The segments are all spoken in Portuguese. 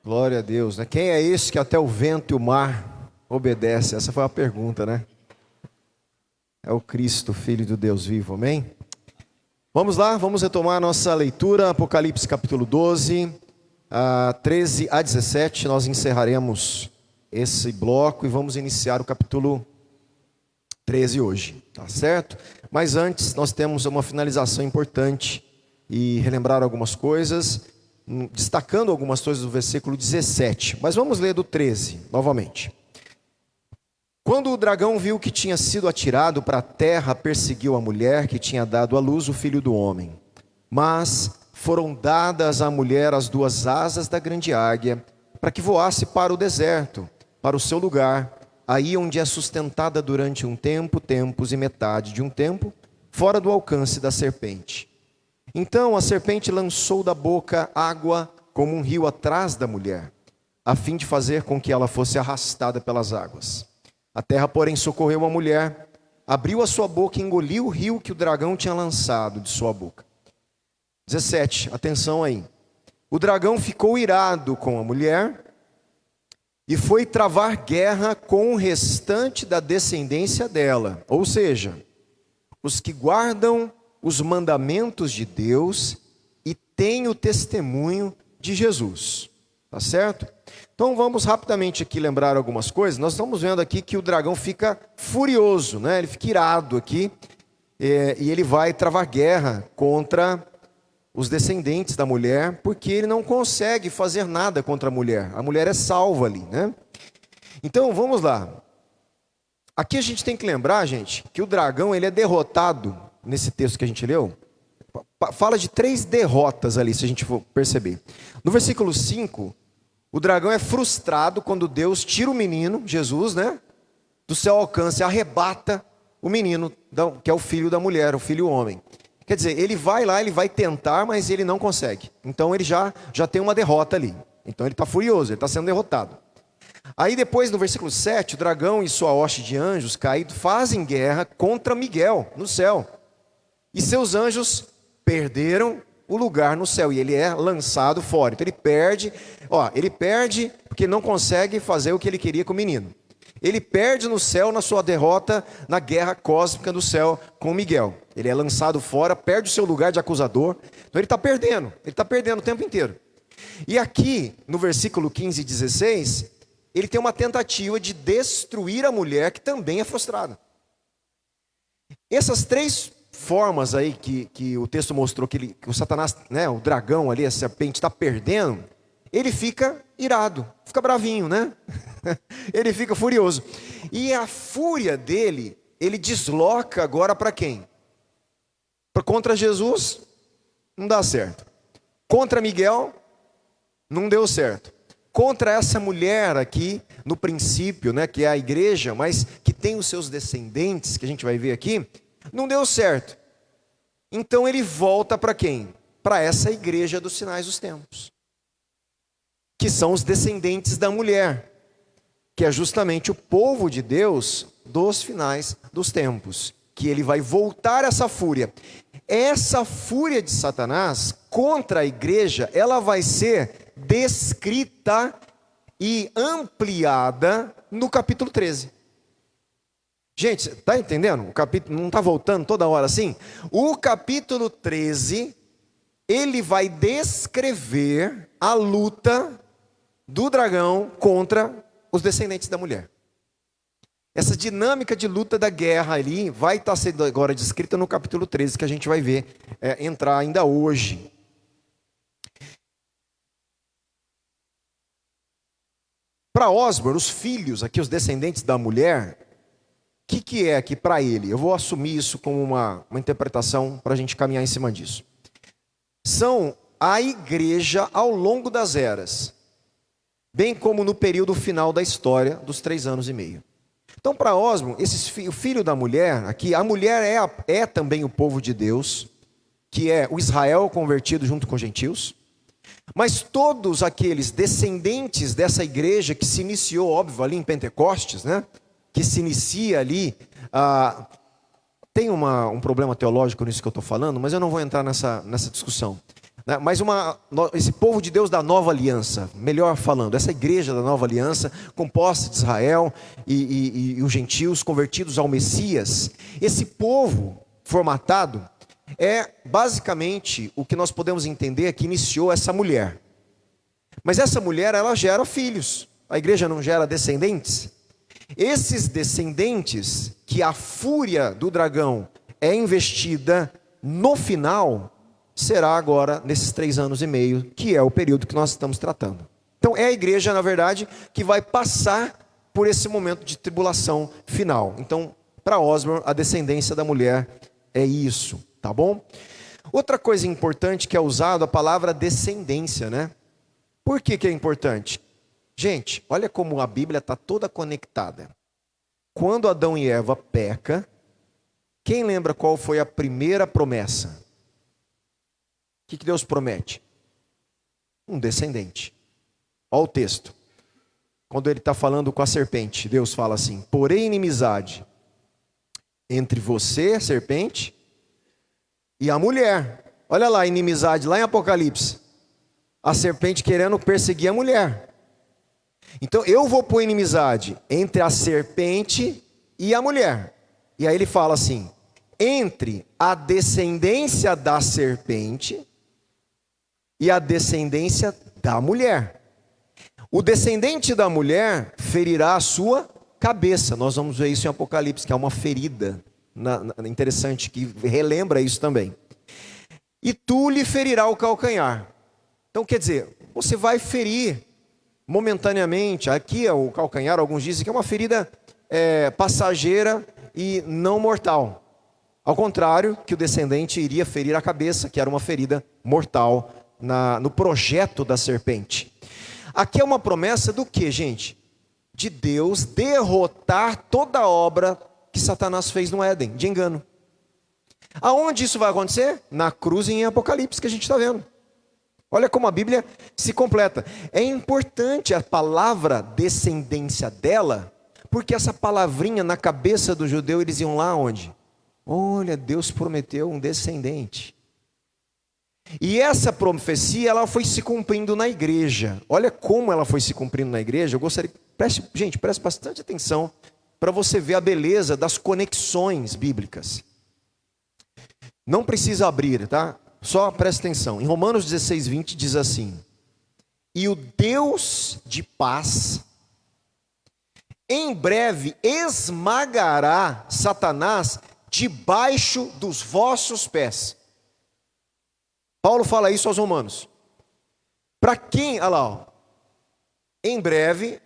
Glória a Deus, né? Quem é esse que até o vento e o mar obedece? Essa foi a pergunta, né? É o Cristo, Filho do Deus vivo, amém? Vamos lá, vamos retomar a nossa leitura, Apocalipse capítulo 12, 13 a 17, nós encerraremos esse bloco e vamos iniciar o capítulo 13 hoje, tá certo? Mas antes, nós temos uma finalização importante e relembrar algumas coisas, destacando algumas coisas do versículo 17, mas vamos ler do 13, novamente. Quando o dragão viu que tinha sido atirado para a terra, perseguiu a mulher que tinha dado à luz o filho do homem. Mas foram dadas à mulher as duas asas da grande águia, para que voasse para o deserto, para o seu lugar, aí onde é sustentada durante um tempo, tempos e metade de um tempo, fora do alcance da serpente. Então a serpente lançou da boca água como um rio atrás da mulher, a fim de fazer com que ela fosse arrastada pelas águas. A terra, porém, socorreu a mulher, abriu a sua boca e engoliu o rio que o dragão tinha lançado de sua boca. 17, atenção aí. O dragão ficou irado com a mulher e foi travar guerra com o restante da descendência dela, ou seja, os que guardam os mandamentos de Deus e têm o testemunho de Jesus, tá certo? Então vamos rapidamente aqui lembrar algumas coisas. Nós estamos vendo aqui que o dragão fica furioso, né? Ele fica irado aqui, e ele vai travar guerra contra os descendentes da mulher, porque ele não consegue fazer nada contra a mulher é salva ali, né? Então vamos lá, aqui a gente tem que lembrar, gente, que o dragão ele é derrotado, nesse texto que a gente leu, fala de 3 derrotas ali, se a gente for perceber. No versículo 5, o dragão é frustrado quando Deus tira o menino, Jesus, né, do seu alcance, arrebata o menino, que é o filho da mulher, o filho homem. Quer dizer, ele vai lá, ele vai tentar, mas ele não consegue. Então ele já tem uma derrota ali. Então ele está furioso, ele está sendo derrotado. Aí depois, no versículo 7, o dragão e sua hoste de anjos caídos fazem guerra contra Miguel no céu. E seus anjos perderam o lugar no céu, e ele é lançado fora. Então ele perde porque não consegue fazer o que ele queria com o menino. Ele perde no céu na sua derrota na guerra cósmica do céu com Miguel. Ele é lançado fora, perde o seu lugar de acusador. Então ele está perdendo o tempo inteiro. E aqui, no versículo 15 e 16, ele tem uma tentativa de destruir a mulher que também é frustrada. Essas 3 formas aí que o texto mostrou que o Satanás, né, o dragão ali, a serpente está perdendo, ele fica irado, fica bravinho, né? Ele fica furioso. E a fúria dele, ele desloca agora para quem? Contra Jesus, não dá certo. Contra Miguel, não deu certo. Contra essa mulher aqui, no princípio, né, que é a igreja, mas que tem os seus descendentes, que a gente vai ver aqui, não deu certo. Então ele volta para quem? Para essa igreja dos sinais dos tempos, que são os descendentes da mulher, que é justamente o povo de Deus dos finais dos tempos, que ele vai voltar essa fúria. Essa fúria de Satanás contra a igreja, ela vai ser descrita e ampliada no capítulo 13. Gente, está entendendo? O capítulo não está voltando toda hora assim? O capítulo 13, ele vai descrever a luta do dragão contra os descendentes da mulher. Essa dinâmica de luta da guerra ali vai estar sendo agora descrita no capítulo 13, que a gente vai ver entrar ainda hoje. Para Osborne, os filhos, aqui os descendentes da mulher, o que é aqui para ele? Eu vou assumir isso como uma interpretação para a gente caminhar em cima disso. São a igreja ao longo das eras, bem como no período final da história dos 3 anos e meio. Então, para Osborne, o filho da mulher, aqui, a mulher é também o povo de Deus, que é o Israel convertido junto com os gentios, mas todos aqueles descendentes dessa igreja que se iniciou, óbvio, ali em Pentecostes, né? Que se inicia ali, tem um problema teológico nisso que eu estou falando, mas eu não vou entrar nessa discussão. Mas esse povo de Deus da nova aliança, melhor falando, essa igreja da nova aliança, composta de Israel e os gentios convertidos ao Messias, esse povo formatado é basicamente o que nós podemos entender que iniciou essa mulher. Mas essa mulher, ela gera filhos. A igreja não gera descendentes? Esses descendentes, que a fúria do dragão é investida no final, será agora nesses 3 anos e meio, que é o período que nós estamos tratando. Então é a igreja, na verdade, que vai passar por esse momento de tribulação final. Então, para Osborne, a descendência da mulher é isso, tá bom? Outra coisa importante que é usado a palavra descendência, né? Por que é importante? Gente, olha como a Bíblia está toda conectada. Quando Adão e Eva pecam, quem lembra qual foi a primeira promessa? O que Deus promete? Um descendente. Olha o texto. Quando ele está falando com a serpente, Deus fala assim: porém inimizade entre você, a serpente, e a mulher. Olha lá a inimizade, lá em Apocalipse. A serpente querendo perseguir a mulher. Então eu vou pôr inimizade entre a serpente e a mulher. E aí ele fala assim: entre a descendência da serpente e a descendência da mulher. O descendente da mulher ferirá a sua cabeça. Nós vamos ver isso em Apocalipse, que é uma ferida interessante, que relembra isso também. E tu lhe ferirá o calcanhar. Então quer dizer, você vai ferir momentaneamente. Aqui é o calcanhar, alguns dizem que é uma ferida passageira e não mortal. Ao contrário, que o descendente iria ferir a cabeça, que era uma ferida mortal no projeto da serpente. Aqui é uma promessa do que, gente? De Deus derrotar toda a obra que Satanás fez no Éden, de engano. Aonde isso vai acontecer? Na cruz e em Apocalipse, que a gente está vendo. Olha como a Bíblia se completa. É importante a palavra descendência dela, porque essa palavrinha na cabeça do judeu, eles iam lá onde? Olha, Deus prometeu um descendente. E essa profecia, ela foi se cumprindo na igreja. Olha como ela foi se cumprindo na igreja. Eu gostaria, preste bastante atenção para você ver a beleza das conexões bíblicas. Não precisa abrir, tá? Só presta atenção. Em Romanos 16, 20 diz assim: e o Deus de paz em breve esmagará Satanás debaixo dos vossos pés. Paulo fala isso aos romanos. Para quem? Olha lá, ó. Em breve,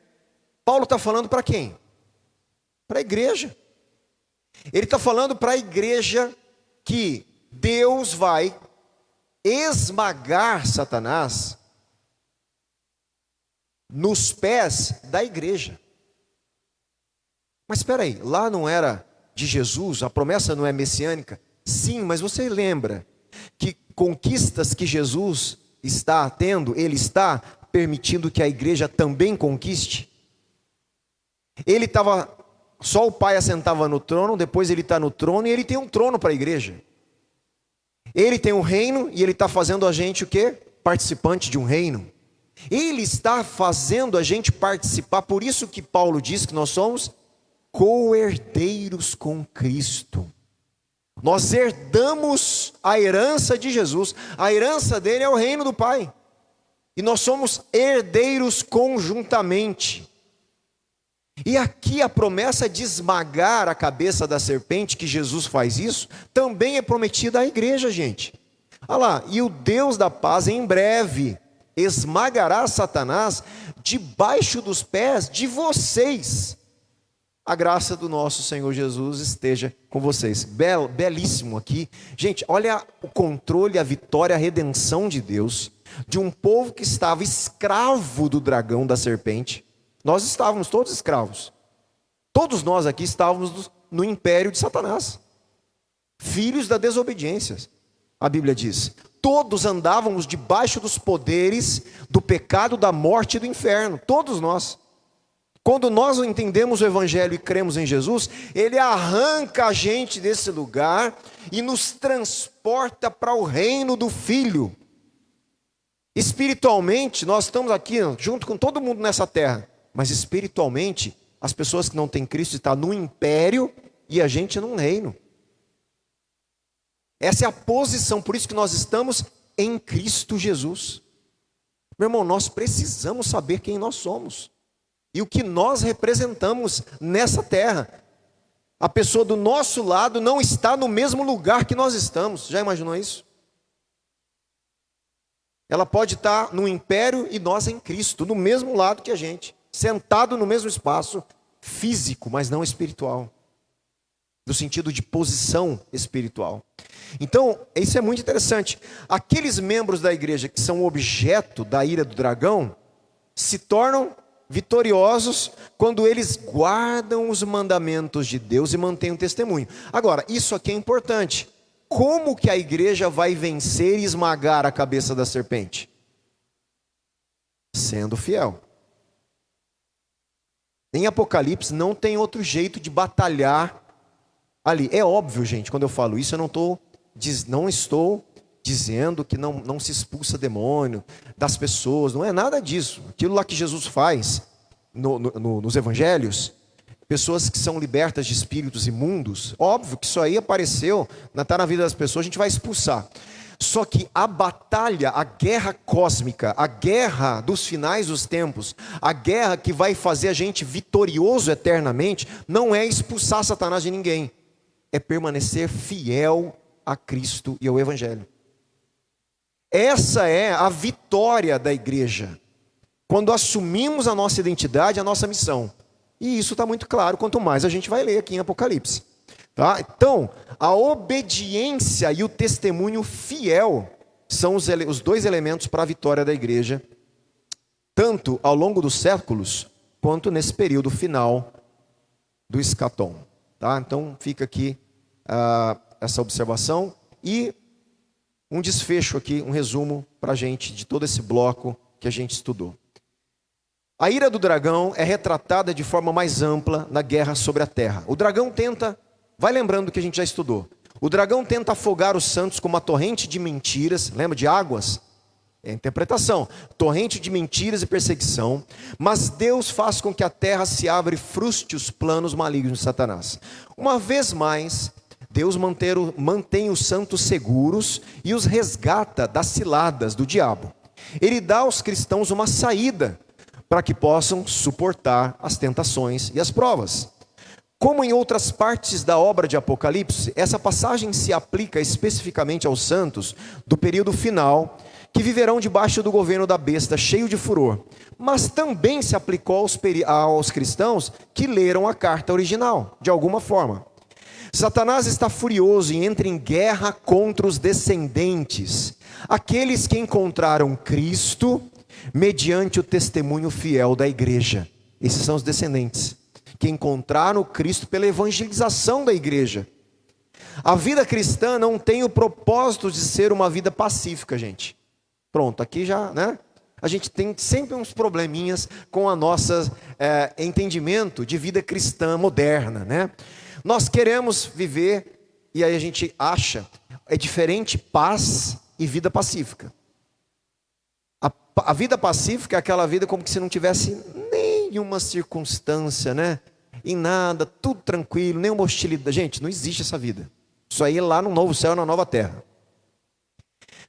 Paulo está falando para quem? Para a igreja. Ele está falando para a igreja que Deus vai esmagar Satanás nos pés da igreja. Mas espera aí, lá não era de Jesus, a promessa não é messiânica? Sim, mas você lembra que conquistas que Jesus está tendo, Ele está permitindo que a igreja também conquiste? Ele estava, só o Pai assentava no trono, depois Ele está no trono e Ele tem um trono para a igreja. Ele tem um reino e Ele está fazendo a gente o quê? Participante de um reino. Ele está fazendo a gente participar, por isso que Paulo diz que nós somos co-herdeiros com Cristo. Nós herdamos a herança de Jesus. A herança dele é o reino do Pai. E nós somos herdeiros conjuntamente. E aqui a promessa de esmagar a cabeça da serpente, que Jesus faz isso, também é prometida à igreja, gente. Olha lá, e o Deus da paz em breve esmagará Satanás debaixo dos pés de vocês. A graça do nosso Senhor Jesus esteja com vocês. Belíssimo aqui. Gente, olha o controle, a vitória, a redenção de Deus, de um povo que estava escravo do dragão, da serpente. Nós estávamos todos escravos. Todos nós aqui estávamos no império de Satanás. Filhos da desobediência, a Bíblia diz. Todos andávamos debaixo dos poderes do pecado, da morte e do inferno. Todos nós. Quando nós entendemos o Evangelho e cremos em Jesus, Ele arranca a gente desse lugar e nos transporta para o reino do Filho. Espiritualmente, nós estamos aqui junto com todo mundo nessa terra, mas espiritualmente, as pessoas que não têm Cristo estão no império e a gente num reino. Essa é a posição, por isso que nós estamos em Cristo Jesus. Meu irmão, nós precisamos saber quem nós somos e o que nós representamos nessa terra. A pessoa do nosso lado não está no mesmo lugar que nós estamos. Já imaginou isso? Ela pode estar no império e nós em Cristo, no mesmo lado que a gente, sentado no mesmo espaço físico, mas não espiritual, no sentido de posição espiritual. Então, isso é muito interessante. Aqueles membros da igreja que são objeto da ira do dragão se tornam vitoriosos quando eles guardam os mandamentos de Deus e mantêm o testemunho. Agora, isso aqui é importante. Como que a igreja vai vencer e esmagar a cabeça da serpente? Sendo fiel. Em Apocalipse não tem outro jeito de batalhar ali. É óbvio, gente, quando eu falo isso, eu não estou dizendo que não se expulsa demônio das pessoas, não é nada disso. Aquilo lá que Jesus faz nos evangelhos, pessoas que são libertas de espíritos imundos, óbvio que isso aí apareceu, está na vida das pessoas, a gente vai expulsar. Só que a batalha, a guerra cósmica, a guerra dos finais dos tempos, a guerra que vai fazer a gente vitorioso eternamente, não é expulsar Satanás de ninguém, é permanecer fiel a Cristo e ao Evangelho. Essa é a vitória da igreja, quando assumimos a nossa identidade, a nossa missão. E isso está muito claro, quanto mais a gente vai ler aqui em Apocalipse. Tá? Então, a obediência e o testemunho fiel são os dois elementos para a vitória da igreja, tanto ao longo dos séculos, quanto nesse período final do escatom. Tá? Então, fica aqui essa observação e um desfecho aqui, um resumo para a gente de todo esse bloco que a gente estudou. A ira do dragão é retratada de forma mais ampla na guerra sobre a terra. O dragão vai lembrando do que a gente já estudou. O dragão tenta afogar os santos com uma torrente de mentiras, lembra de águas? É a interpretação, torrente de mentiras e perseguição, mas Deus faz com que a terra se abra e frustre os planos malignos de Satanás. Uma vez mais, Deus mantém os santos seguros e os resgata das ciladas do diabo. Ele dá aos cristãos uma saída para que possam suportar as tentações e as provas. Como em outras partes da obra de Apocalipse, essa passagem se aplica especificamente aos santos do período final, que viverão debaixo do governo da besta, cheio de furor. Mas também se aplicou aos cristãos que leram a carta original, de alguma forma. Satanás está furioso e entra em guerra contra os descendentes, aqueles que encontraram Cristo mediante o testemunho fiel da igreja. Esses são os descendentes que encontraram Cristo pela evangelização da igreja. A vida cristã não tem o propósito de ser uma vida pacífica, gente. Pronto, aqui já, né? A gente tem sempre uns probleminhas com a nossa entendimento de vida cristã moderna, né? Nós queremos viver, e aí a gente acha, é diferente paz e vida pacífica. A vida pacífica é aquela vida como que se não tivesse nenhuma circunstância, né? Em nada, tudo tranquilo, nenhuma hostilidade. Gente, não existe essa vida. Isso aí é lá no novo céu e na nova terra.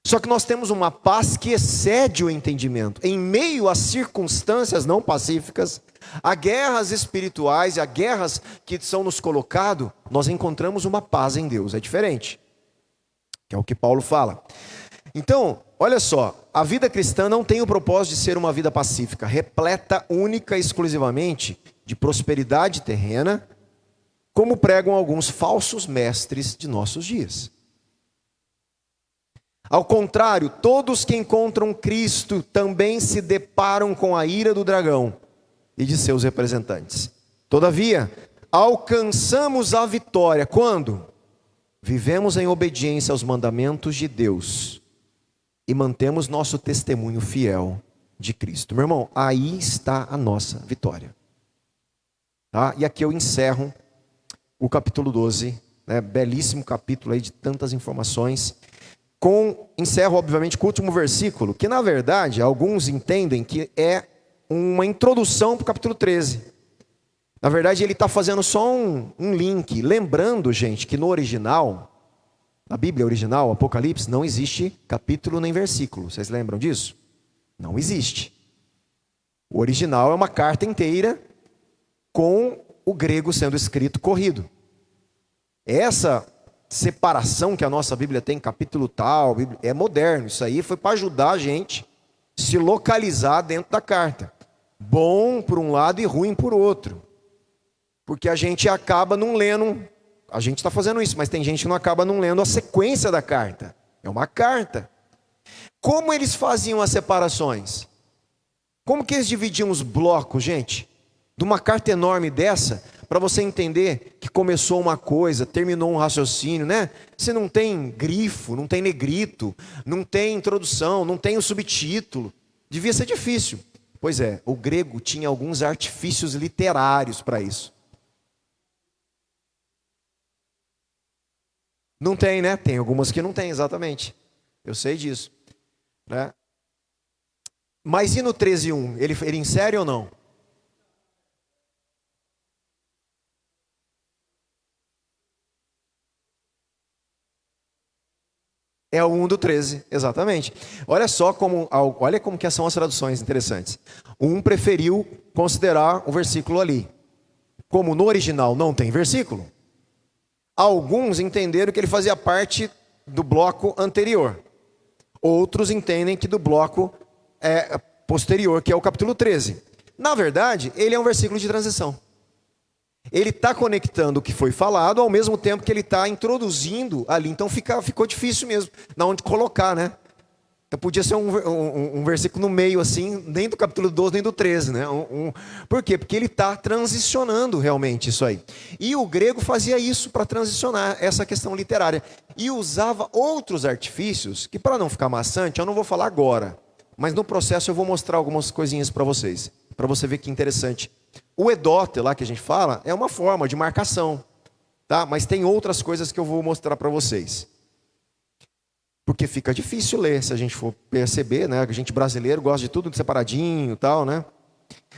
Só que nós temos uma paz que excede o entendimento. Em meio a circunstâncias não pacíficas, a guerras espirituais e a guerras que são nos colocadas, nós encontramos uma paz em Deus. É diferente. Que é o que Paulo fala. Então, olha só, a vida cristã não tem o propósito de ser uma vida pacífica, repleta única e exclusivamente de prosperidade terrena, como pregam alguns falsos mestres de nossos dias. Ao contrário, todos que encontram Cristo também se deparam com a ira do dragão e de seus representantes. Todavia, alcançamos a vitória quando vivemos em obediência aos mandamentos de Deus e mantemos nosso testemunho fiel de Cristo. Meu irmão, aí está a nossa vitória. Tá? E aqui eu encerro o capítulo 12, né? Belíssimo capítulo aí de tantas informações. encerro, obviamente, com o último versículo, que na verdade alguns entendem que é uma introdução para o capítulo 13. Na verdade, ele está fazendo só um link, lembrando, gente, que no original, na Bíblia original, Apocalipse, não existe capítulo nem versículo. Vocês lembram disso? Não existe. O original é uma carta inteira com o grego sendo escrito corrido. Essa separação que a nossa Bíblia tem, capítulo tal, é moderno. Isso aí foi para ajudar a gente a se localizar dentro da carta. Bom por um lado e ruim por outro. Porque a gente acaba não lendo, a gente está fazendo isso, mas tem gente que não acaba não lendo a sequência da carta. É uma carta. Como eles faziam as separações? Como que eles dividiam os blocos, gente? De uma carta enorme dessa, para você entender que começou uma coisa, terminou um raciocínio, né? Você não tem grifo, não tem negrito, não tem introdução, não tem o subtítulo. Devia ser difícil. Pois é, o grego tinha alguns artifícios literários para isso. Não tem, né? Tem algumas que não tem, exatamente. Eu sei disso. Né? Mas e no 13:1? Ele insere ou não? É o 1 do 13, exatamente. Olha só olha como que são as traduções interessantes. Um preferiu considerar o versículo ali. Como no original não tem versículo, alguns entenderam que ele fazia parte do bloco anterior. Outros entendem que do bloco posterior, que é o capítulo 13. Na verdade, ele é um versículo de transição. Ele está conectando o que foi falado ao mesmo tempo que ele está introduzindo ali. Então ficou difícil mesmo, na onde colocar, né? Então podia ser um versículo no meio assim, nem do capítulo 12, nem do 13, né? Por quê? Porque ele está transicionando realmente isso aí. E o grego fazia isso para transicionar essa questão literária. E usava outros artifícios, que para não ficar maçante, eu não vou falar agora. Mas no processo eu vou mostrar algumas coisinhas para vocês. Para você ver que interessante. O edote lá que a gente fala é uma forma de marcação, tá? Mas tem outras coisas que eu vou mostrar para vocês. Porque fica difícil ler, se a gente for perceber, né? A gente brasileiro gosta de tudo separadinho e tal, né?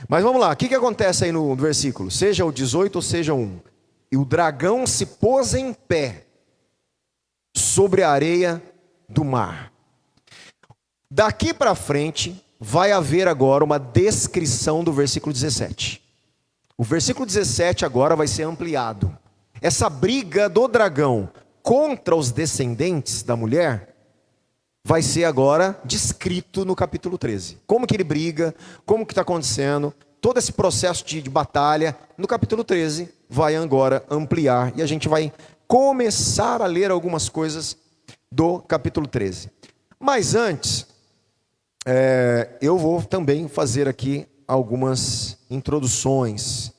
Mas vamos lá, o que acontece aí no versículo? Seja o 18 ou seja o 1. E o dragão se pôs em pé sobre a areia do mar. Daqui para frente vai haver agora uma descrição do versículo 17. O versículo 17 agora vai ser ampliado. Essa briga do dragão contra os descendentes da mulher vai ser agora descrito no capítulo 13. Como que ele briga, como que está acontecendo, todo esse processo de batalha, no capítulo 13 vai agora ampliar. E a gente vai começar a ler algumas coisas do capítulo 13. Mas antes, eu vou também fazer aqui algumas introduções.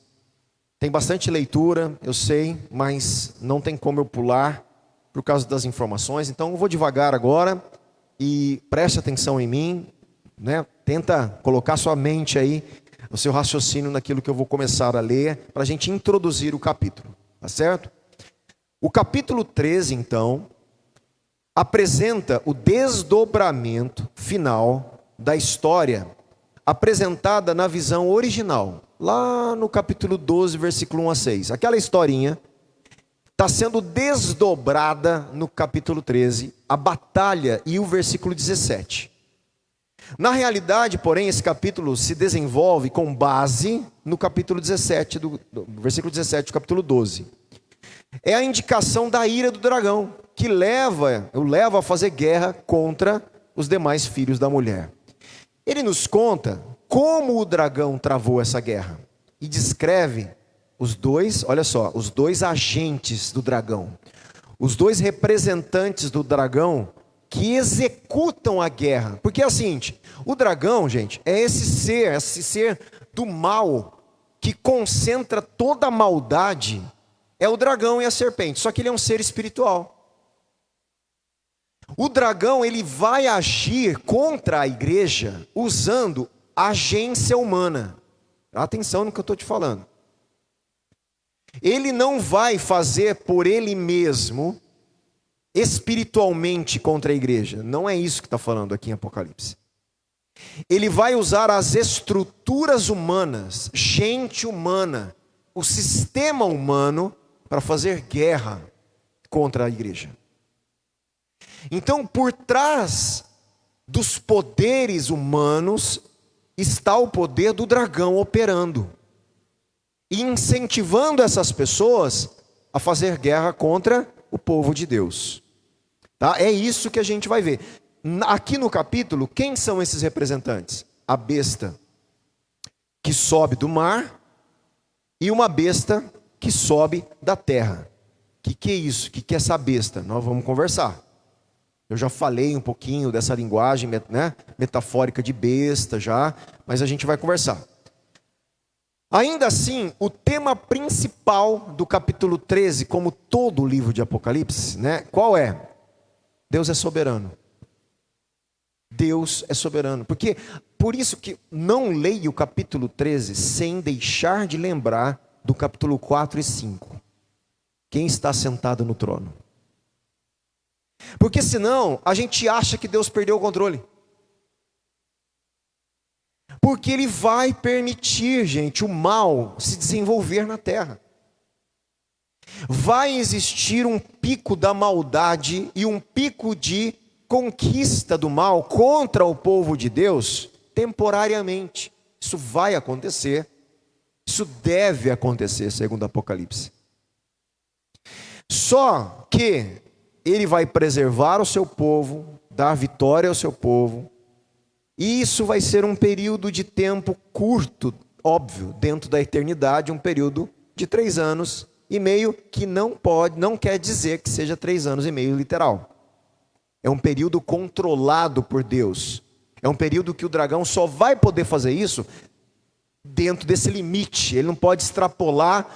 Tem bastante leitura, eu sei, mas não tem como eu pular por causa das informações. Então eu vou devagar agora e preste atenção em mim, né? Tenta colocar sua mente aí, o seu raciocínio naquilo que eu vou começar a ler, para a gente introduzir o capítulo, tá certo? O capítulo 13, então, apresenta o desdobramento final da história apresentada na visão original, lá no capítulo 12, versículo 1 a 6. Aquela historinha está sendo desdobrada no capítulo 13, a batalha e o versículo 17. Na realidade, porém, esse capítulo se desenvolve com base no capítulo 17, do versículo 17 do capítulo 12. É a indicação da ira do dragão, que o leva a fazer guerra contra os demais filhos da mulher. Ele nos conta como o dragão travou essa guerra e descreve os dois, olha só, os dois agentes do dragão, os dois representantes do dragão que executam a guerra. Porque é o seguinte, o dragão, gente, é esse ser do mal que concentra toda a maldade. É o dragão e a serpente, só que ele é um ser espiritual. O dragão, ele vai agir contra a igreja usando agência humana. Presta atenção no que eu estou te falando. Ele não vai fazer por ele mesmo espiritualmente contra a igreja. Não é isso que está falando aqui em Apocalipse. Ele vai usar as estruturas humanas, gente humana, o sistema humano, para fazer guerra contra a igreja. Então, por trás dos poderes humanos está o poder do dragão operando e incentivando essas pessoas a fazer guerra contra o povo de Deus. Tá? É isso que a gente vai ver. Aqui no capítulo, quem são esses representantes? A besta que sobe do mar e uma besta que sobe da terra. O que é isso? O que é essa besta? Nós vamos conversar. Eu já falei um pouquinho dessa linguagem, né, metafórica de besta já, mas a gente vai conversar. Ainda assim, o tema principal do capítulo 13, como todo o livro de Apocalipse, né, qual é? Deus é soberano. Deus é soberano. Por isso que não leia o capítulo 13 sem deixar de lembrar do capítulo 4 e 5. Quem está sentado no trono? Porque senão a gente acha que Deus perdeu o controle. Porque Ele vai permitir, gente, o mal se desenvolver na terra. Vai existir um pico da maldade e um pico de conquista do mal contra o povo de Deus temporariamente. Isso vai acontecer. Isso deve acontecer, segundo Apocalipse. Só que Ele vai preservar o seu povo, dar vitória ao seu povo. E isso vai ser um período de tempo curto, óbvio, dentro da eternidade, um período de 3 anos e meio, que não quer dizer que seja 3 anos e meio literal. É um período controlado por Deus. É um período que o dragão só vai poder fazer isso dentro desse limite. Ele não pode extrapolar.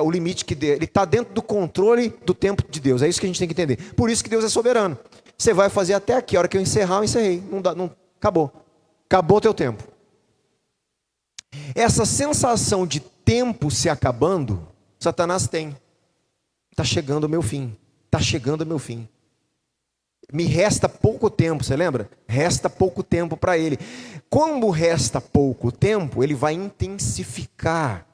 O limite que ele está dentro do controle do tempo de Deus. É isso que a gente tem que entender. Por isso que Deus é soberano. Você vai fazer até aqui. A hora que eu encerrar, eu encerrei. Acabou. Acabou o teu tempo. Essa sensação de tempo se acabando, Satanás tem. Está chegando o meu fim. Está chegando o meu fim. Me resta pouco tempo, você lembra? Resta pouco tempo para ele. Como resta pouco tempo, ele vai intensificar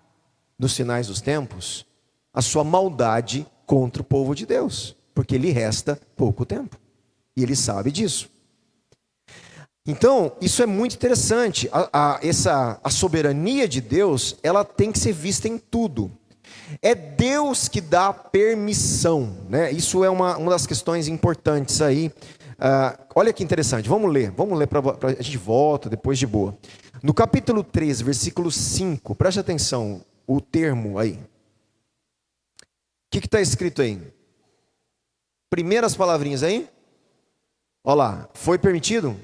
nos finais dos tempos a sua maldade contra o povo de Deus, porque lhe resta pouco tempo, e ele sabe disso. Então, isso é muito interessante. A soberania de Deus, ela tem que ser vista em tudo. É Deus que dá permissão, né? Isso é uma das questões importantes aí. Olha que interessante, vamos ler a gente volta depois de boa. No capítulo 13, versículo 5, preste atenção, o termo aí. O que está escrito aí? Primeiras palavrinhas aí. Olha lá, foi permitido?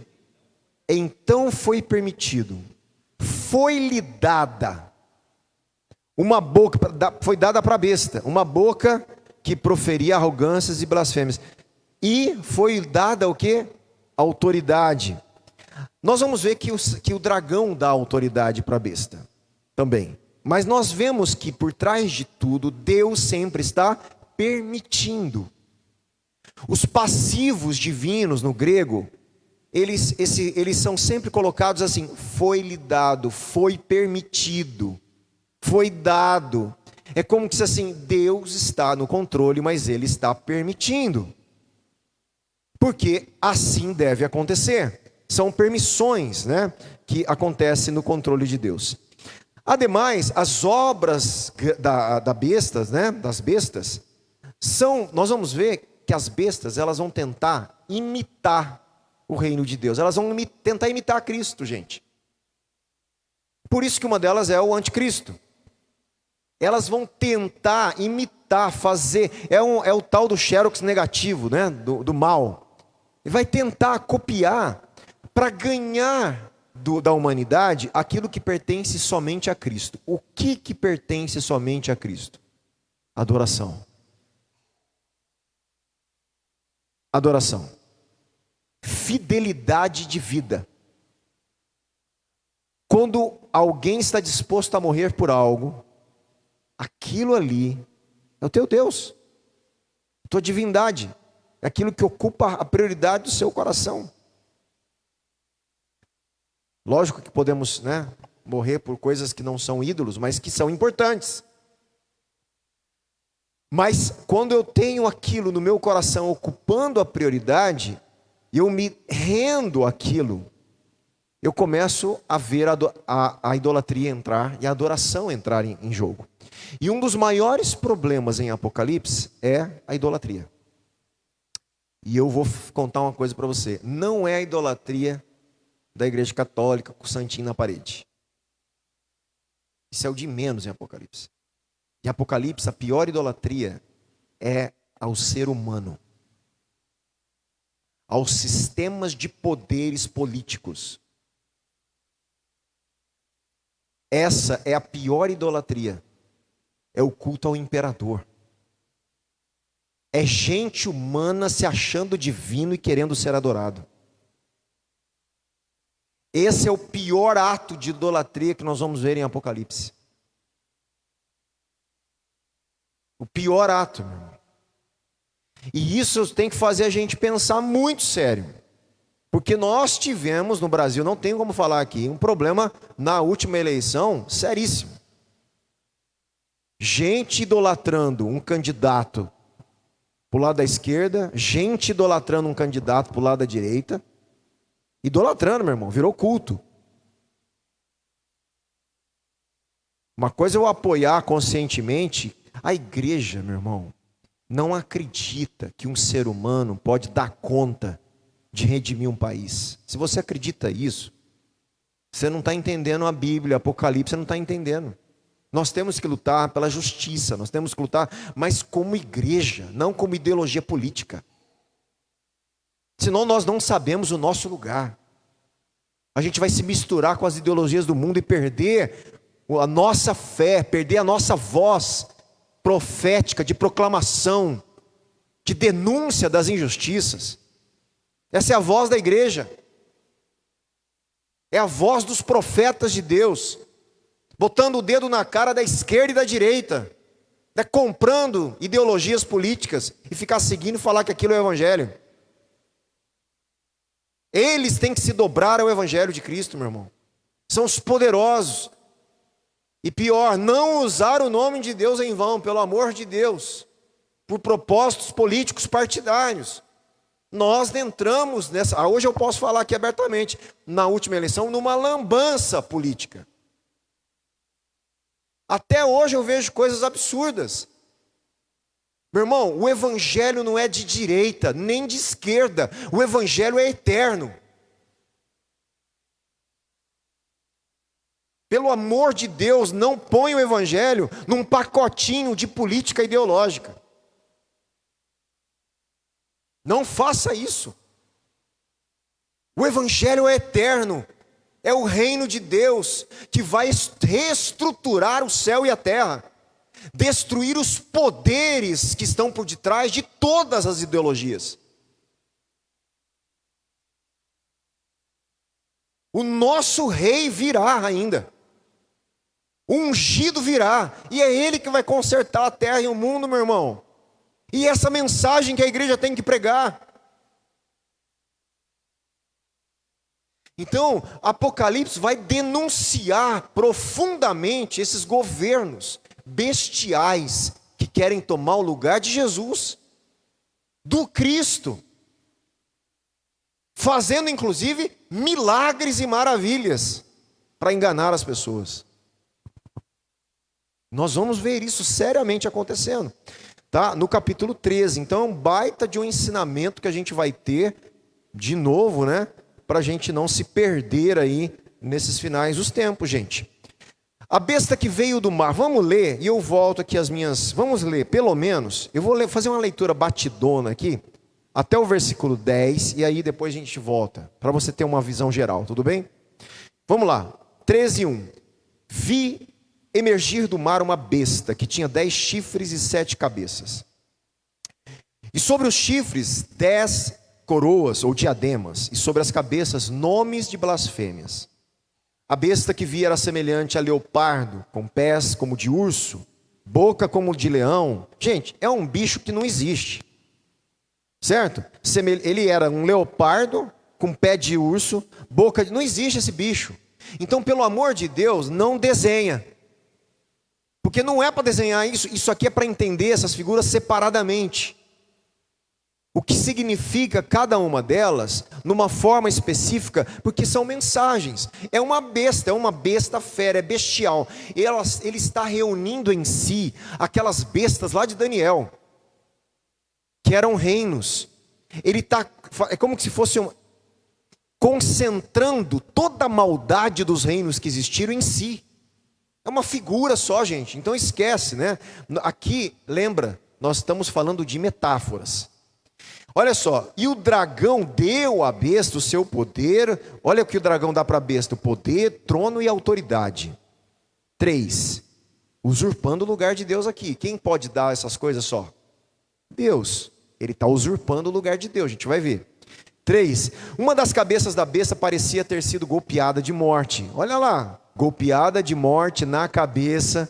Então foi permitido. Foi-lhe dada uma boca, foi dada para a besta, uma boca que proferia arrogâncias e blasfêmias. E foi dada o quê? Autoridade. Nós vamos ver que o dragão dá autoridade para a besta também. Mas nós vemos que por trás de tudo, Deus sempre está permitindo. Os passivos divinos no grego, eles são sempre colocados assim: foi-lhe dado, foi permitido, foi dado. É como se assim, Deus está no controle, mas Ele está permitindo. Porque assim deve acontecer. São permissões, né, que acontecem no controle de Deus. Ademais, as obras das bestas, nós vamos ver que as bestas, elas vão tentar imitar o reino de Deus. Elas vão tentar imitar Cristo, gente. Por isso que uma delas é o anticristo. Elas vão tentar imitar, fazer, é o tal do xerox negativo, né, do mal. Ele vai tentar copiar para ganhar da humanidade aquilo que pertence somente a Cristo. O que pertence somente a Cristo? Adoração. Adoração. Fidelidade de vida. Quando alguém está disposto a morrer por algo, aquilo ali é o teu Deus. tua divindade, é aquilo que ocupa a prioridade do seu coração. Lógico que podemos, morrer por coisas que não são ídolos, mas que são importantes. Mas quando eu tenho aquilo no meu coração ocupando a prioridade, eu me rendo àquilo, eu começo a ver a idolatria entrar e a adoração entrar em jogo. E um dos maiores problemas em Apocalipse é a idolatria. E eu vou contar uma coisa para você. Não é a idolatria da igreja católica com o santinho na parede. Isso é o de menos em Apocalipse. Em Apocalipse, a pior idolatria é ao ser humano, aos sistemas de poderes políticos. Essa é a pior idolatria. É o culto ao imperador. É gente humana se achando divino e querendo ser adorado. Esse é o pior ato de idolatria que nós vamos ver em Apocalipse. O pior ato, meu irmão. E isso tem que fazer a gente pensar muito sério. Porque nós tivemos no Brasil, não tem como falar aqui, um problema na última eleição seríssimo. Gente idolatrando um candidato para o lado da esquerda, gente idolatrando um candidato para o lado da direita. Idolatrando, meu irmão, virou culto. Uma coisa é eu apoiar conscientemente. A igreja, meu irmão, não acredita que um ser humano pode dar conta de redimir um país. Se você acredita isso, você não está entendendo a Bíblia, Apocalipse, você não está entendendo. Nós temos que lutar pela justiça, nós temos que lutar, mas como igreja, não como ideologia política. Senão nós não sabemos o nosso lugar. A gente vai se misturar com as ideologias do mundo e perder a nossa fé, perder a nossa voz profética, de proclamação, de denúncia das injustiças. Essa é a voz da igreja. É a voz dos profetas de Deus, botando o dedo na cara da esquerda e da direita, comprando ideologias políticas e ficar seguindo e falar que aquilo é o evangelho. Eles têm que se dobrar ao evangelho de Cristo, meu irmão. São os poderosos. E pior, não usar o nome de Deus em vão, pelo amor de Deus, por propósitos políticos partidários. Nós entramos nessa, hoje eu posso falar aqui abertamente, na última eleição, numa lambança política. Até hoje eu vejo coisas absurdas. Meu irmão, o evangelho não é de direita, nem de esquerda. O evangelho é eterno. Pelo amor de Deus, não põe o evangelho num pacotinho de política ideológica. Não faça isso. O evangelho é eterno. É o reino de Deus que vai reestruturar o céu e a terra. Destruir os poderes que estão por detrás de todas as ideologias. O nosso rei virá ainda. O ungido virá. E é ele que vai consertar a terra e o mundo, meu irmão. E essa mensagem que a igreja tem que pregar. Então, Apocalipse vai denunciar profundamente esses governos bestiais que querem tomar o lugar de Jesus, do Cristo, fazendo inclusive milagres e maravilhas para enganar as pessoas. Nós vamos ver isso seriamente acontecendo, tá? No capítulo 13, então é um baita de um ensinamento que a gente vai ter de novo, para a gente não se perder aí nesses finais dos tempos, gente. A besta que veio do mar, vamos ler, e eu volto aqui vamos ler, pelo menos, eu vou fazer uma leitura batidona aqui, até o versículo 10, e aí depois a gente volta, para você ter uma visão geral, tudo bem? Vamos lá, 13:1. Vi emergir do mar uma besta, que tinha 10 chifres e 7 cabeças. E sobre os chifres, 10 coroas ou diademas, e sobre as cabeças, nomes de blasfêmias. A besta que vi era semelhante a leopardo, com pés como de urso, boca como de leão. Gente, é um bicho que não existe. certo? Ele era um leopardo com pé de urso, boca de... Não existe esse bicho. Então, pelo amor de Deus, não desenha. Porque não é para desenhar isso. Isso aqui é para entender essas figuras separadamente. O que significa cada uma delas, numa forma específica, porque são mensagens. É uma besta fera, é bestial. Ele está reunindo em si aquelas bestas lá de Daniel, que eram reinos. Ele está, é como se fosse concentrando toda a maldade dos reinos que existiram em si. É uma figura só, gente. Então esquece, né? Aqui, lembra, nós estamos falando de metáforas. Olha só, e o dragão deu à besta o seu poder. Olha o que o dragão dá para a besta: o poder, trono e autoridade. 3, usurpando o lugar de Deus aqui. Quem pode dar essas coisas só? Deus. Ele está usurpando o lugar de Deus, a gente vai ver. 3, uma das cabeças da besta parecia ter sido golpeada de morte. Olha lá, golpeada de morte na cabeça.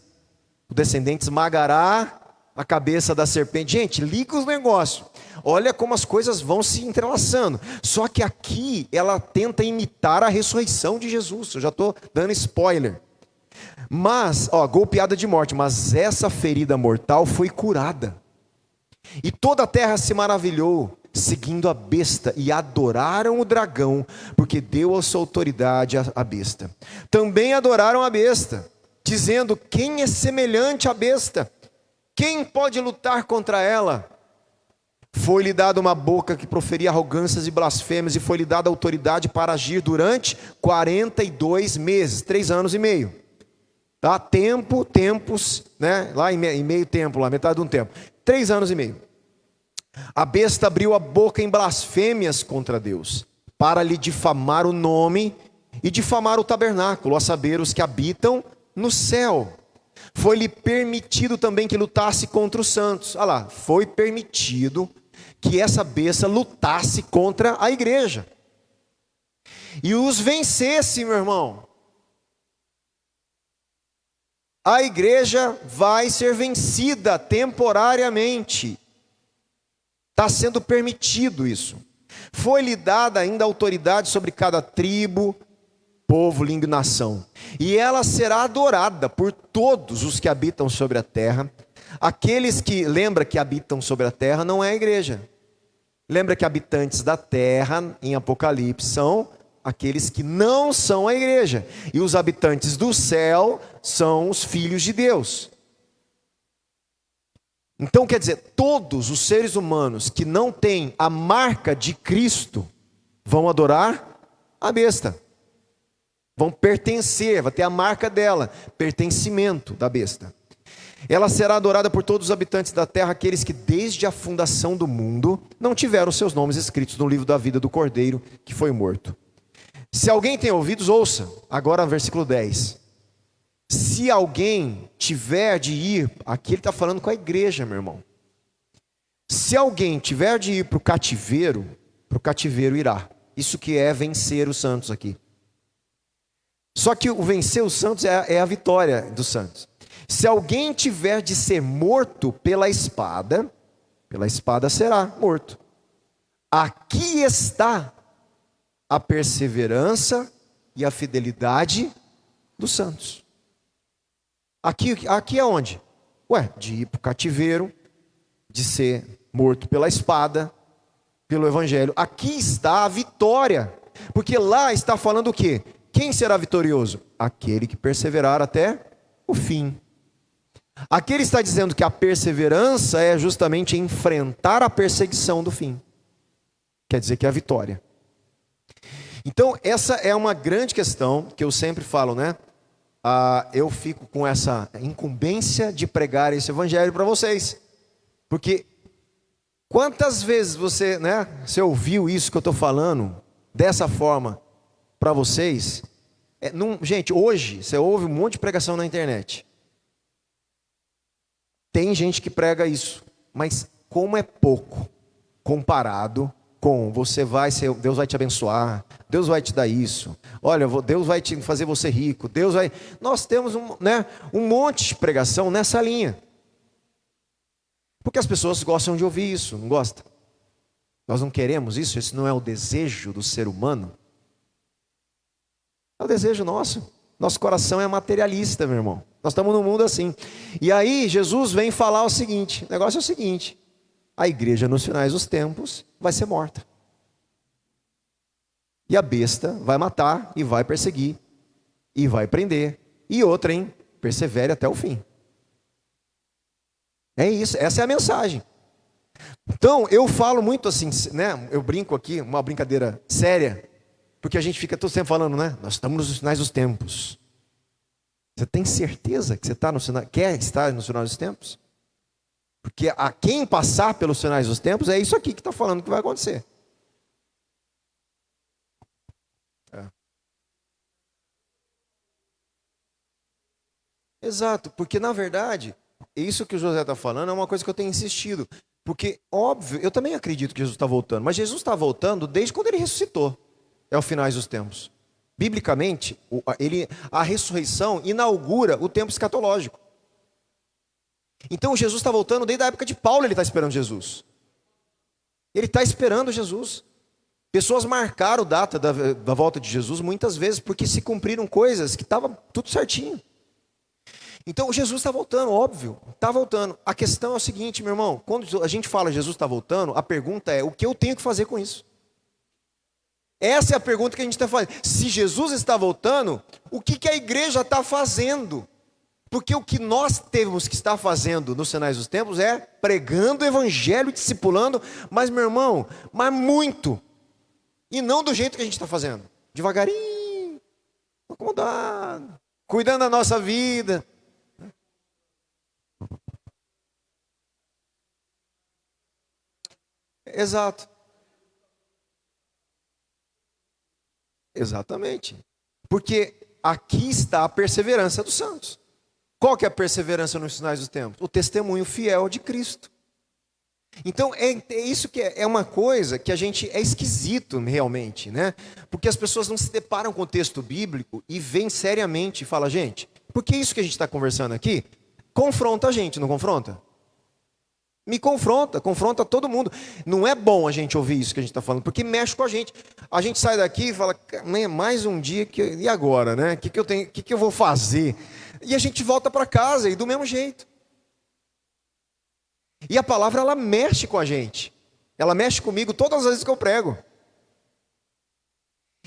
O descendente esmagará a cabeça da serpente. Gente, liga os negócios. Olha como as coisas vão se entrelaçando. Só que aqui ela tenta imitar a ressurreição de Jesus. Eu já estou dando spoiler. Mas, golpeada de morte. Mas essa ferida mortal foi curada. E toda a terra se maravilhou, seguindo a besta, e adoraram o dragão, porque deu a sua autoridade à besta. Também adoraram a besta, dizendo: quem é semelhante à besta? Quem pode lutar contra ela? Foi-lhe dada uma boca que proferia arrogâncias e blasfêmias, e foi-lhe dada autoridade para agir durante 42 meses, 3 anos e meio. Tá? Tempos, né? Lá em meio tempo, lá, metade de um tempo. 3 anos e meio. A besta abriu a boca em blasfêmias contra Deus, para lhe difamar o nome e difamar o tabernáculo, a saber, os que habitam no céu. Foi-lhe permitido também que lutasse contra os santos. Olha lá, foi permitido que essa besta lutasse contra a igreja e os vencesse, meu irmão. A igreja vai ser vencida temporariamente. Está sendo permitido isso. Foi-lhe dada ainda autoridade sobre cada tribo, povo, língua e nação. E ela será adorada por todos os que habitam sobre a terra. Aqueles que, lembra que habitam sobre a terra, não é a igreja. Lembra que habitantes da terra, em Apocalipse, são aqueles que não são a igreja. E os habitantes do céu são os filhos de Deus. Então quer dizer, todos os seres humanos que não têm a marca de Cristo vão adorar a besta. Vão pertencer, vai ter a marca dela, pertencimento da besta. Ela será adorada por todos os habitantes da terra, aqueles que desde a fundação do mundo não tiveram seus nomes escritos no livro da vida do Cordeiro que foi morto. Se alguém tem ouvidos, ouça. Agora versículo 10. Se alguém tiver de ir, aqui ele está falando com a igreja, meu irmão. Se alguém tiver de ir para o cativeiro irá. Isso que é vencer os santos aqui. Só que o vencer os santos é a vitória dos santos. Se alguém tiver de ser morto pela espada será morto. Aqui está a perseverança e a fidelidade dos santos. Aqui é onde? De ir para o cativeiro, de ser morto pela espada, pelo evangelho. Aqui está a vitória, porque lá está falando o quê? Quem será vitorioso? Aquele que perseverar até o fim. Aqui ele está dizendo que a perseverança é justamente enfrentar a perseguição do fim. Quer dizer que é a vitória. Então essa é uma grande questão que eu sempre falo, né? Eu fico com essa incumbência de pregar esse evangelho para vocês. Porque quantas vezes você ouviu isso que eu estou falando dessa forma para vocês? Gente, hoje você ouve um monte de pregação na internet. Tem gente que prega isso, mas como é pouco comparado com Deus vai te abençoar, Deus vai te dar isso, olha, Deus vai te fazer você rico, nós temos um monte de pregação nessa linha, porque as pessoas gostam de ouvir isso, não gostam? Nós não queremos isso? Esse não é o desejo do ser humano? É o desejo nosso. Nosso coração é materialista, meu irmão. Nós estamos num mundo assim. E aí Jesus vem falar o seguinte: o negócio é o seguinte: a igreja nos finais dos tempos vai ser morta. E a besta vai matar e vai perseguir e vai prender. E outra, hein? Persevere até o fim. É isso, essa é a mensagem. Então, eu falo muito assim, né? Eu brinco aqui, uma brincadeira séria, porque a gente fica todo tempo falando, né? Nós estamos nos finais dos tempos. Você tem certeza que você está quer estar nos finais dos tempos? Porque a quem passar pelos finais dos tempos, é isso aqui que está falando que vai acontecer. Exato, porque na verdade, isso que o José está falando é uma coisa que eu tenho insistido. Porque, óbvio, eu também acredito que Jesus está voltando, mas Jesus está voltando desde quando ele ressuscitou. É o finais dos tempos. Biblicamente, a ressurreição inaugura o tempo escatológico. Então Jesus está voltando desde a época de Paulo, ele está esperando Jesus. Ele está esperando Jesus. Pessoas marcaram a data da volta de Jesus muitas vezes, porque se cumpriram coisas que estavam tudo certinho. Então Jesus está voltando, óbvio, está voltando. A questão é o seguinte, meu irmão, quando a gente fala Jesus está voltando, a pergunta é: o que eu tenho que fazer com isso? Essa é a pergunta que a gente está fazendo. Se Jesus está voltando, o que a igreja está fazendo? Porque o que nós temos que estar fazendo nos sinais dos tempos é pregando o evangelho, discipulando, mas meu irmão, mas muito. E não do jeito que a gente está fazendo. Devagarinho, acomodado, cuidando da nossa vida. Exato. Exatamente. Porque aqui está a perseverança dos santos. Qual que é a perseverança nos sinais dos tempos? O testemunho fiel de Cristo. Então, é isso que é uma coisa que a gente é esquisito realmente, né? Porque as pessoas não se deparam com o texto bíblico e veem seriamente e falam: gente, porque isso que a gente está conversando aqui confronta a gente, não confronta? Me confronta todo mundo. Não é bom a gente ouvir isso que a gente está falando, porque mexe com a gente. A gente sai daqui e fala: mais um dia, e agora, né? O que eu tenho, que eu vou fazer? E a gente volta para casa e do mesmo jeito. E a palavra, ela mexe com a gente. Ela mexe comigo todas as vezes que eu prego.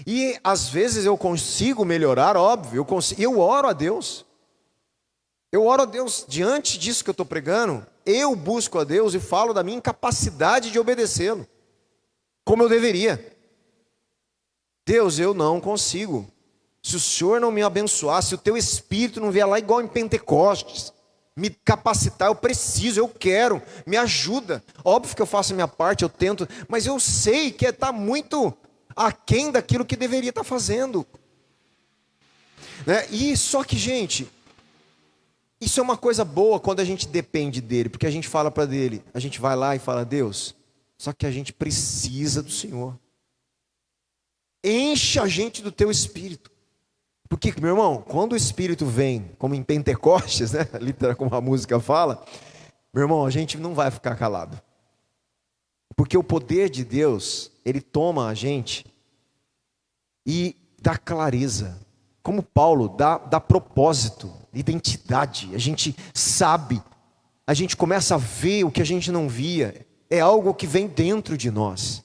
E às vezes eu consigo melhorar, óbvio. Eu oro a Deus. Eu oro a Deus diante disso que eu estou pregando. Eu busco a Deus e falo da minha incapacidade de obedecê-lo, como eu deveria. Deus, eu não consigo. Se o Senhor não me abençoar, se o teu Espírito não vier lá igual em Pentecostes, me capacitar, eu preciso, eu quero, me ajuda. Óbvio que eu faço a minha parte, eu tento, mas eu sei que está muito aquém daquilo que deveria estar fazendo. Né? E só que, gente, isso é uma coisa boa quando a gente depende dele, porque a gente fala para dele, a gente vai lá e fala: Deus, só que a gente precisa do Senhor. Enche a gente do teu Espírito. Porque, meu irmão, quando o Espírito vem, como em Pentecostes, né, literal, como a música fala, meu irmão, a gente não vai ficar calado. Porque o poder de Deus, ele toma a gente e dá clareza. Como Paulo, dá propósito, identidade. A gente sabe, a gente começa a ver o que a gente não via. É algo que vem dentro de nós.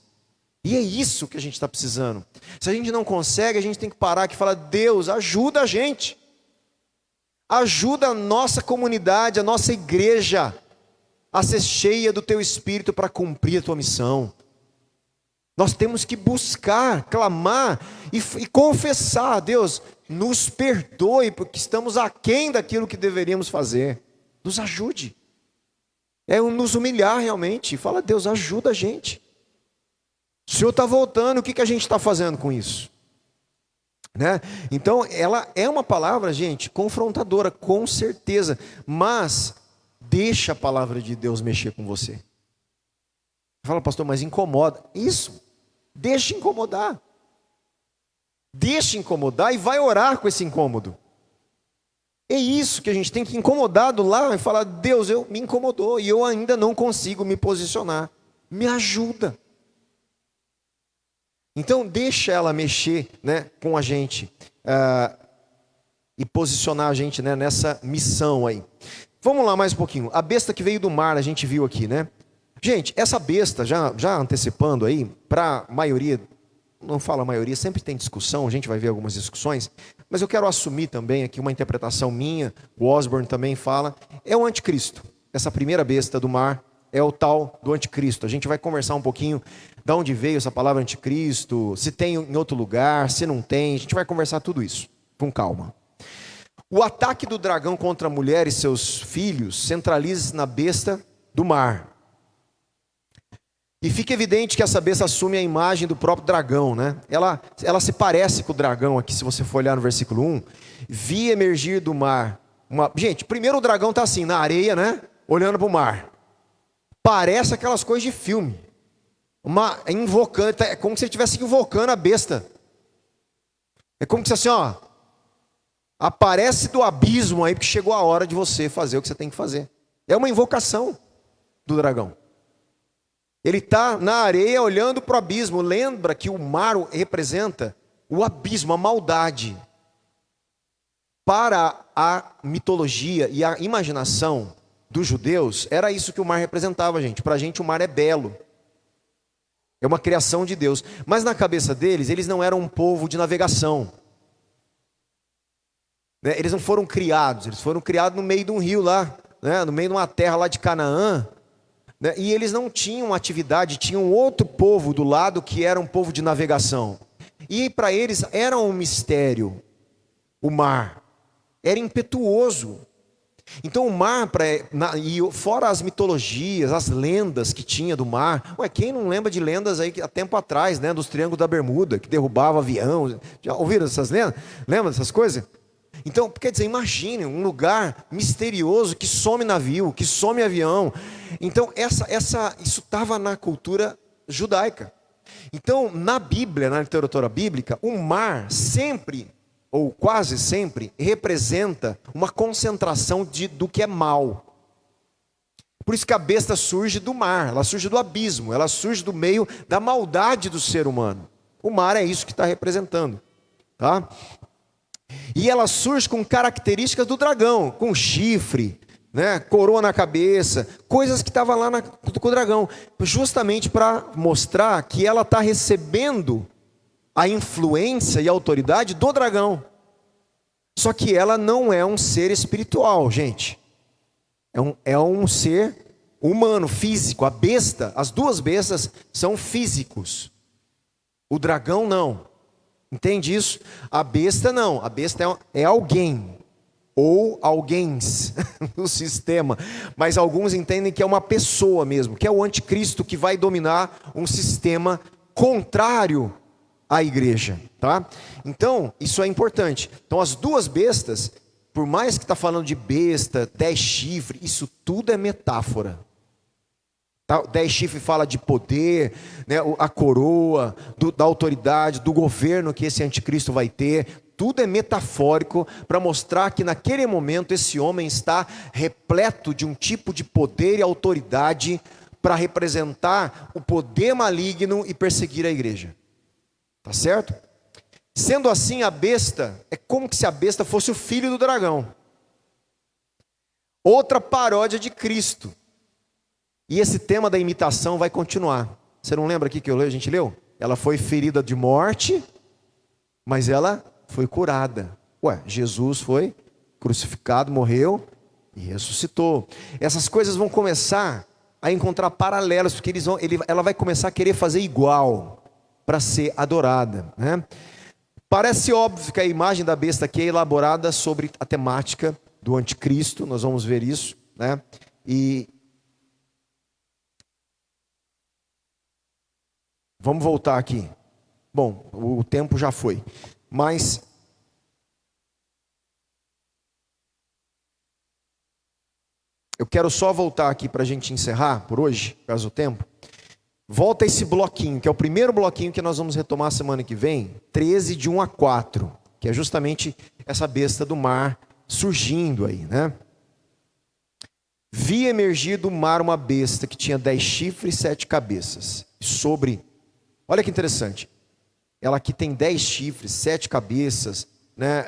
E é isso que a gente está precisando. Se a gente não consegue, a gente tem que parar aqui e falar: Deus, ajuda a gente. Ajuda a nossa comunidade, a nossa igreja a ser cheia do teu Espírito para cumprir a tua missão. Nós temos que buscar, clamar e confessar: Deus, nos perdoe porque estamos aquém daquilo que deveríamos fazer. Nos ajude. É nos humilhar realmente. Fala: Deus, ajuda a gente. O Senhor está voltando, o que a gente está fazendo com isso? Né? Então, ela é uma palavra, gente, confrontadora, com certeza. Mas, deixa a palavra de Deus mexer com você. Fala: pastor, mas incomoda. Isso, deixa incomodar. Deixa incomodar e vai orar com esse incômodo. É isso que a gente tem que incomodar do lá e falar: Deus, me incomodou e eu ainda não consigo me posicionar. Me ajuda. Então deixa ela mexer, né, com a gente e posicionar a gente, né, nessa missão aí. Vamos lá mais um pouquinho. A besta que veio do mar, a gente viu aqui, né? Gente, essa besta, já antecipando aí, para a maioria, não fala a maioria, sempre tem discussão, a gente vai ver algumas discussões, mas eu quero assumir também aqui uma interpretação minha, o Osborne também fala, é o anticristo. Essa primeira besta do mar é o tal do anticristo. A gente vai conversar um pouquinho de onde veio essa palavra anticristo, se tem em outro lugar, se não tem, a gente vai conversar tudo isso, com calma. O ataque do dragão contra a mulher e seus filhos centraliza-se na besta do mar. E fica evidente que essa besta assume a imagem do próprio dragão, né? Ela se parece com o dragão aqui, se você for olhar no versículo 1. Vi emergir do mar. Gente, primeiro o dragão está assim, na areia, né? Olhando para o mar. Parece aquelas coisas de filme. Invocando, é como se ele estivesse invocando a besta. É como se assim, ó. Aparece do abismo aí, porque chegou a hora de você fazer o que você tem que fazer. É uma invocação do dragão. Ele está na areia olhando para o abismo. Lembra que o mar representa o abismo, a maldade. Para a mitologia e a imaginação dos judeus, era isso que o mar representava, gente. Para a gente o mar é belo. É uma criação de Deus. Mas na cabeça deles, eles não eram um povo de navegação. Eles não foram criados. Eles foram criados no meio de um rio lá, né? No meio de uma terra lá de Canaã. E eles não tinham atividade, tinham outro povo do lado que era um povo de navegação. E para eles era um mistério, o mar. Era impetuoso. Então o mar, e fora as mitologias, as lendas que tinha do mar. Quem não lembra de lendas aí há tempo atrás, né? Dos Triângulos da Bermuda, que derrubava avião. Já ouviram essas lendas? Lembra dessas coisas? Então, quer dizer, imagine um lugar misterioso que some navio, que some avião. Então, isso estava na cultura judaica. Então, na Bíblia, na literatura bíblica, o mar sempre, ou quase sempre, representa uma concentração do que é mal. Por isso que a besta surge do mar, ela surge do abismo, ela surge do meio da maldade do ser humano. O mar é isso que está representando, tá? E ela surge com características do dragão, com chifre, né, coroa na cabeça, coisas que estavam lá com o dragão, justamente para mostrar que ela está recebendo a influência e a autoridade do dragão. Só que ela não é um ser espiritual, gente. É um ser humano, físico. A besta, as duas bestas são físicos. O dragão não. Entende isso? A besta não. A besta é alguém. Ou alguéms no sistema. Mas alguns entendem que é uma pessoa mesmo. Que é o anticristo que vai dominar um sistema contrário à igreja. Tá? Então, isso é importante. Então, as duas bestas, por mais que está falando de besta, 10 chifres, isso tudo é metáfora. 10 chifres fala de poder, né, a coroa, da autoridade, do governo que esse anticristo vai ter. Tudo é metafórico para mostrar que naquele momento esse homem está repleto de um tipo de poder e autoridade para representar o poder maligno e perseguir a igreja. Tá certo? Sendo assim, a besta, é como se a besta fosse o filho do dragão. Outra paródia de Cristo. E esse tema da imitação vai continuar. Você não lembra aqui que a gente leu? Ela foi ferida de morte, mas ela foi curada. Jesus foi crucificado, morreu e ressuscitou. Essas coisas vão começar a encontrar paralelos, porque ela vai começar a querer fazer igual para ser adorada, né? Parece óbvio que a imagem da besta aqui é elaborada sobre a temática do anticristo. Nós vamos ver isso, né? E vamos voltar aqui. Bom, o tempo já foi. Mas eu quero só voltar aqui para a gente encerrar por hoje, por causa do tempo. Volta esse bloquinho, que é o primeiro bloquinho que nós vamos retomar semana que vem, 13 de 1 a 4, que é justamente essa besta do mar surgindo aí, né? Vi emergir do mar uma besta que tinha 10 chifres e 7 cabeças. Olha que interessante. ela que tem 10 chifres, 7 cabeças, né?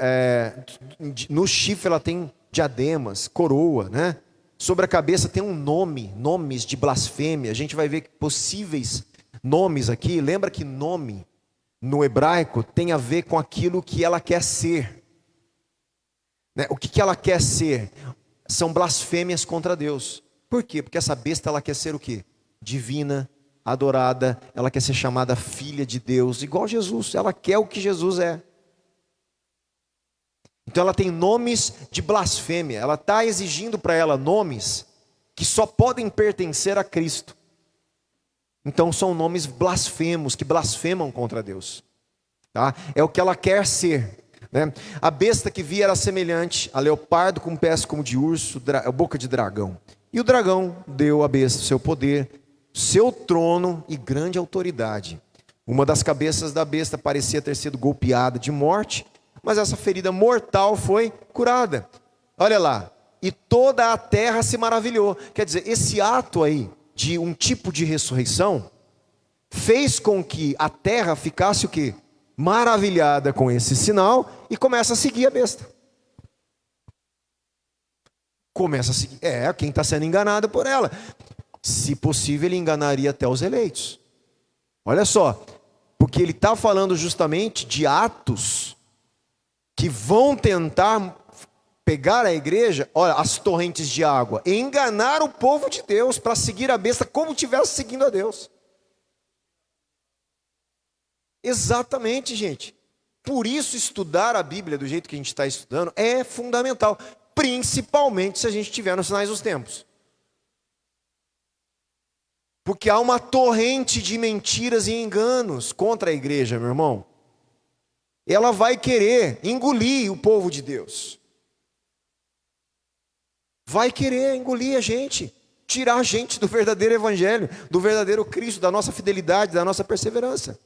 No chifre ela tem diademas, coroa, né? Sobre a cabeça tem nomes de blasfêmia. A gente vai ver possíveis nomes aqui. Lembra que nome no hebraico tem a ver com aquilo que ela quer ser, né? O que ela quer ser? São blasfêmias contra Deus. Por quê? Porque essa besta ela quer ser o quê? Divina, adorada, ela quer ser chamada filha de Deus, igual Jesus. Ela quer o que Jesus é. Então ela tem nomes de blasfêmia. Ela está exigindo para ela nomes que só podem pertencer a Cristo. Então são nomes blasfemos, que blasfemam contra Deus, tá? É o que ela quer ser, né? A besta que via era semelhante a leopardo com pés como de urso, boca de dragão. E o dragão deu à besta seu poder, seu trono e grande autoridade. Uma das cabeças da besta parecia ter sido golpeada de morte, mas essa ferida mortal foi curada. Olha lá, e toda a terra se maravilhou. Quer dizer, esse ato aí de um tipo de ressurreição fez com que a terra ficasse o quê? Maravilhada com esse sinal e começa a seguir a besta. Começa a seguir. Quem está sendo enganado por ela. Se possível, ele enganaria até os eleitos. Olha só, porque ele está falando justamente de atos que vão tentar pegar a igreja, olha, as torrentes de água, e enganar o povo de Deus para seguir a besta como estivesse seguindo a Deus. Exatamente, gente. Por isso estudar a Bíblia do jeito que a gente está estudando é fundamental, principalmente se a gente estiver nos sinais dos tempos. Porque há uma torrente de mentiras e enganos contra a igreja, meu irmão. Ela vai querer engolir o povo de Deus. Vai querer engolir a gente, tirar a gente do verdadeiro evangelho, do verdadeiro Cristo, da nossa fidelidade, da nossa perseverança.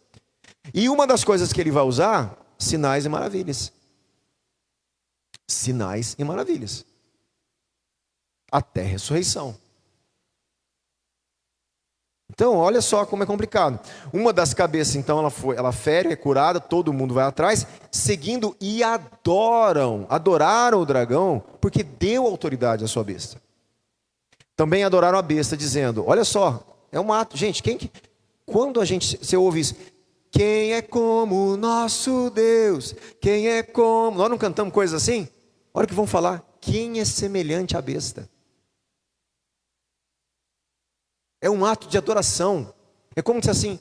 E uma das coisas que ele vai usar, sinais e maravilhas. Sinais e maravilhas. Até ressurreição. Então, olha só como é complicado. Uma das cabeças, então, ela fere, é curada, todo mundo vai atrás, seguindo e adoraram o dragão, porque deu autoridade à sua besta. Também adoraram a besta, dizendo, olha só, é um ato. Gente, quando você ouve isso, quem é como o nosso Deus? Quem é como... Nós não cantamos coisas assim? Olha o que vão falar, quem é semelhante à besta? É um ato de adoração. É como se assim,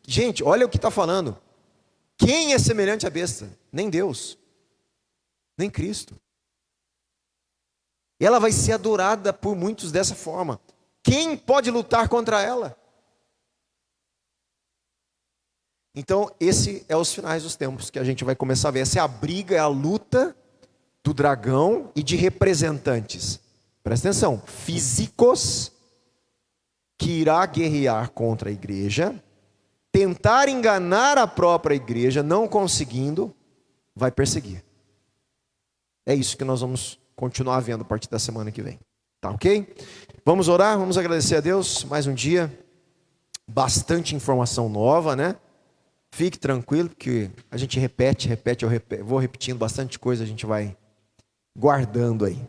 gente, olha o que está falando. Quem é semelhante à besta? Nem Deus, nem Cristo. E ela vai ser adorada por muitos dessa forma. Quem pode lutar contra ela? Então, esse é os finais dos tempos que a gente vai começar a ver. Essa é a briga, é a luta do dragão e de representantes. Presta atenção, físicos, que irá guerrear contra a igreja, tentar enganar a própria igreja, não conseguindo, vai perseguir. É isso que nós vamos continuar vendo a partir da semana que vem. Tá ok? Vamos orar, vamos agradecer a Deus, mais um dia, bastante informação nova, né? Fique tranquilo, porque a gente repete, eu vou repetindo bastante coisa, a gente vai guardando aí.